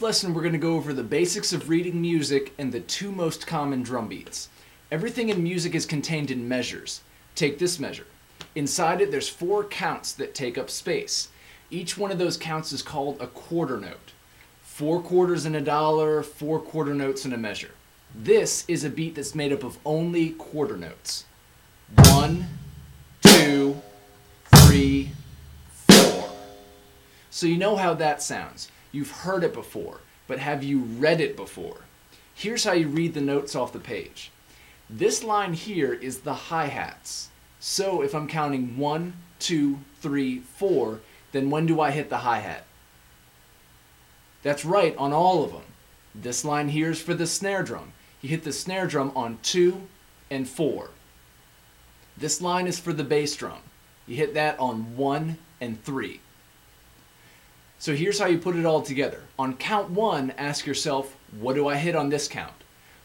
this lesson, we're going to go over the basics of reading music and the two most common drum beats. Everything in music is contained in measures. Take this measure. Inside it, there's 4 counts that take up space. Each one of those counts is called a quarter note. 4 quarters in a dollar, 4 quarter notes in a measure. This is a beat that's made up of only quarter notes. 1, 2, 3, 4. So you know how that sounds. You've heard it before, but have you read it before? Here's how you read the notes off the page. This line here is the hi-hats. So if I'm counting 1, 2, 3, 4, then when do I hit the hi-hat? That's right, on all of them. This line here is for the snare drum. You hit the snare drum on 2 and 4. This line is for the bass drum. You hit that on 1 and 3. So here's how you put it all together. On count 1, ask yourself, what do I hit on this count?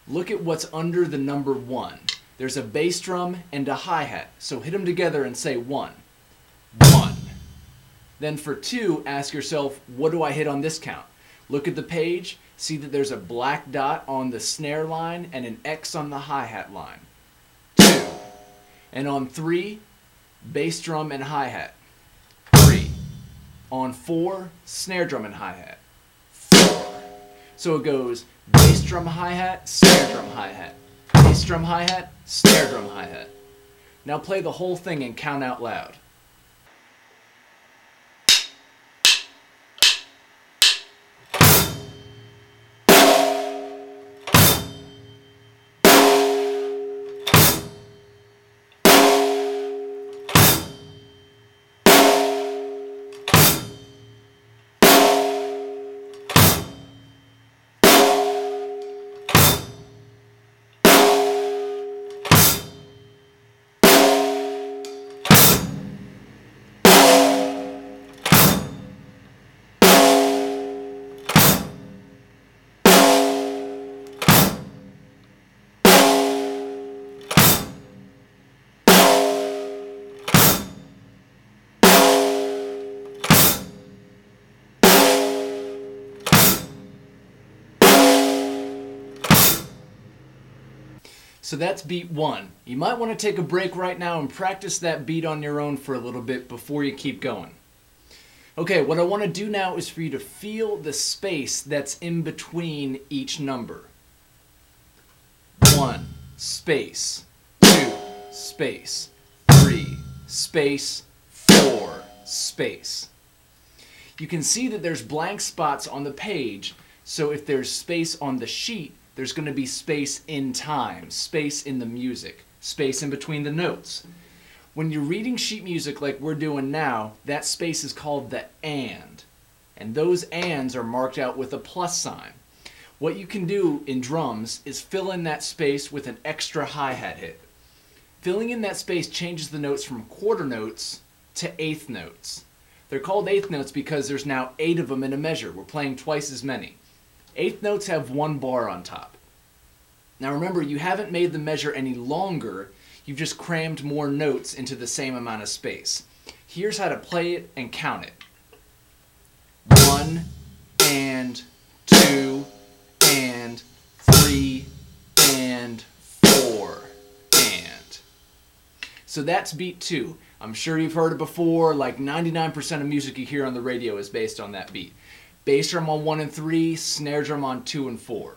Look at what's under the number 1. There's a bass drum and a hi-hat, so hit them together and say 1. 1. Then for 2, ask yourself, what do I hit on this count? Look at the page, see that there's a black dot on the snare line and an X on the hi-hat line. 2. And on 3, bass drum and hi-hat. 3. On 4, snare drum and hi-hat. 4. So it goes bass drum hi-hat, snare drum hi-hat. Bass drum hi-hat, snare drum hi-hat. Now play the whole thing and count out loud. So that's beat 1. You might want to take a break right now and practice that beat on your own for a little bit before you keep going. Okay, what I want to do now is for you to feel the space that's in between each number. 1, space, 2, space, 3, space, 4, space. You can see that there's blank spots on the page, so if there's space on the sheet, there's going to be space in time, space in the music, space in between the notes. When you're reading sheet music like we're doing now, that space is called the and those ands are marked out with a plus sign. What you can do in drums is fill in that space with an extra hi-hat hit. Filling in that space changes the notes from quarter notes to eighth notes. They're called eighth notes because there's now 8 of them in a measure. We're playing twice as many. Eighth notes have 1 bar on top. Now remember, you haven't made the measure any longer, you've just crammed more notes into the same amount of space. Here's how to play it and count it. 1 and 2 and 3 and 4 and. So that's beat 2. I'm sure you've heard it before, like 99% of music you hear on the radio is based on that beat. Bass drum on 1 and 3, snare drum on 2 and 4.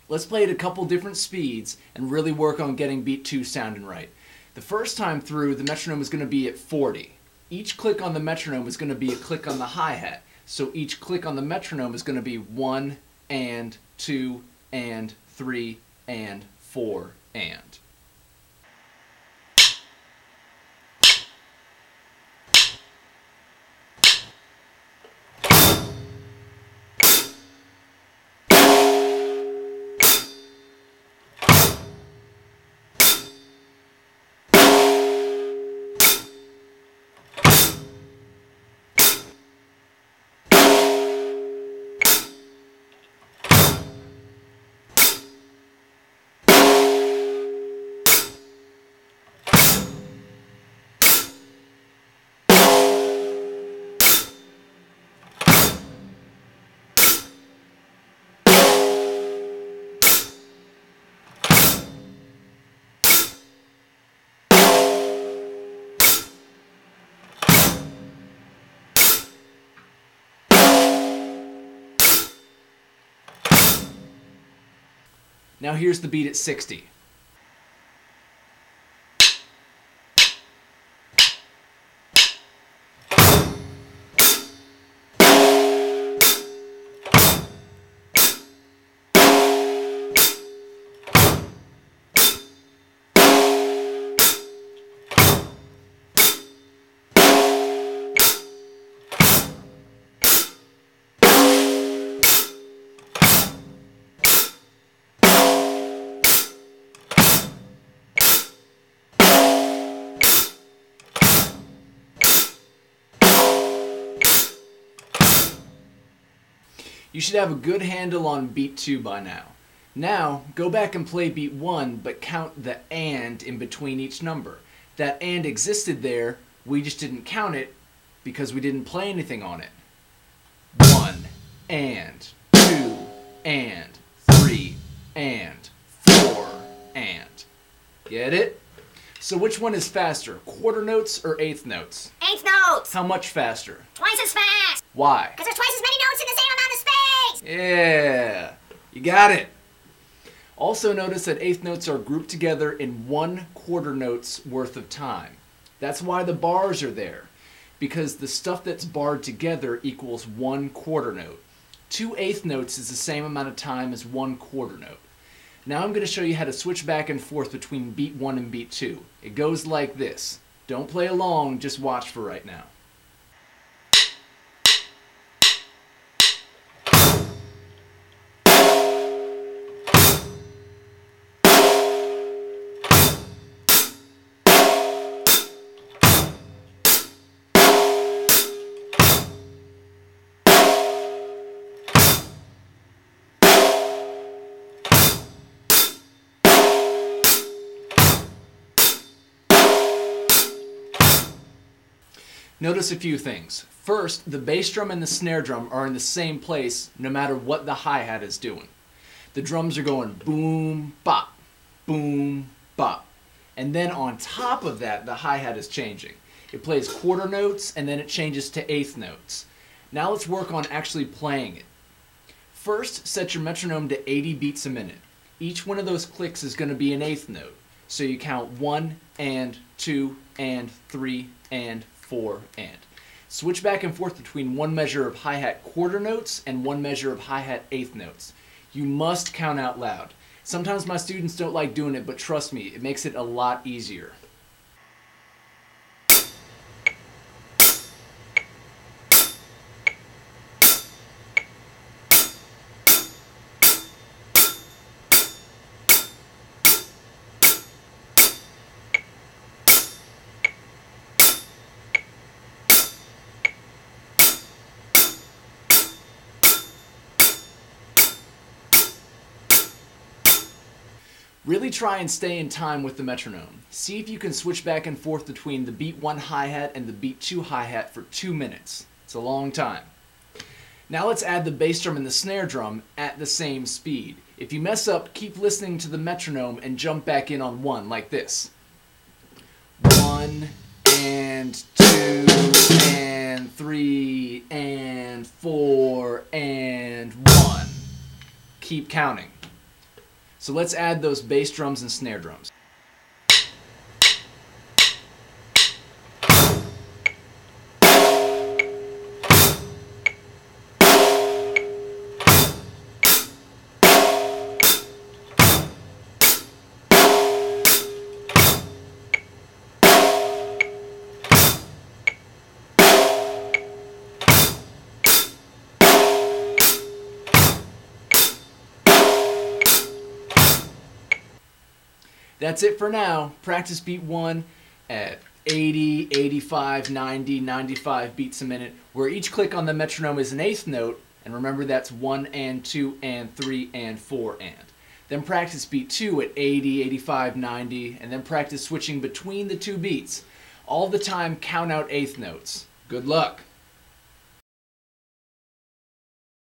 Let's play at a couple different speeds and really work on getting beat 2 sounding right. The first time through, the metronome is going to be at 40. Each click on the metronome is going to be a click on the hi-hat. So each click on the metronome is going to be 1 and 2 and 3 and 4 and. Now here's the beat at 60. You should have a good handle on beat 2 by now. Now, go back and play beat 1, but count the and in between each number. That and existed there, we just didn't count it because we didn't play anything on it. 1 and 2 and 3 and 4 and. Get it? So which one is faster, quarter notes or eighth notes? Eighth notes! How much faster? Twice as fast! Why? Because there's twice as many notes in the same amount of space! Yeah, you got it. Also notice that eighth notes are grouped together in 1 quarter note's worth of time. That's why the bars are there, because the stuff that's barred together equals 1 quarter note. 2 eighth notes is the same amount of time as 1 quarter note. Now I'm going to show you how to switch back and forth between beat 1 and beat 2. It goes like this. Don't play along, just watch for right now. Notice a few things. First, the bass drum and the snare drum are in the same place no matter what the hi-hat is doing. The drums are going boom, bop, boom, bop. And then on top of that, the hi-hat is changing. It plays quarter notes and then it changes to eighth notes. Now let's work on actually playing it. First, set your metronome to 80 beats a minute. Each one of those clicks is going to be an eighth note. So you count 1 and 2 and 3 and 4 and. Switch back and forth between one measure of hi-hat quarter notes and one measure of hi-hat eighth notes. You must count out loud. Sometimes my students don't like doing it, but trust me, it makes it a lot easier. Really try and stay in time with the metronome. See if you can switch back and forth between the beat 1 hi-hat and the beat 2 hi-hat for 2 minutes. It's a long time. Now let's add the bass drum and the snare drum at the same speed. If you mess up, keep listening to the metronome and jump back in on 1 like this. 1 and 2 and 3 and 4 and 1. Keep counting. So let's add those bass drums and snare drums. That's it for now. Practice beat 1 at 80, 85, 90, 95 beats a minute, where each click on the metronome is an eighth note, and remember that's 1 and 2 and 3 and 4 and. Then practice beat 2 at 80, 85, 90, and then practice switching between the two beats. All the time count out eighth notes. Good luck!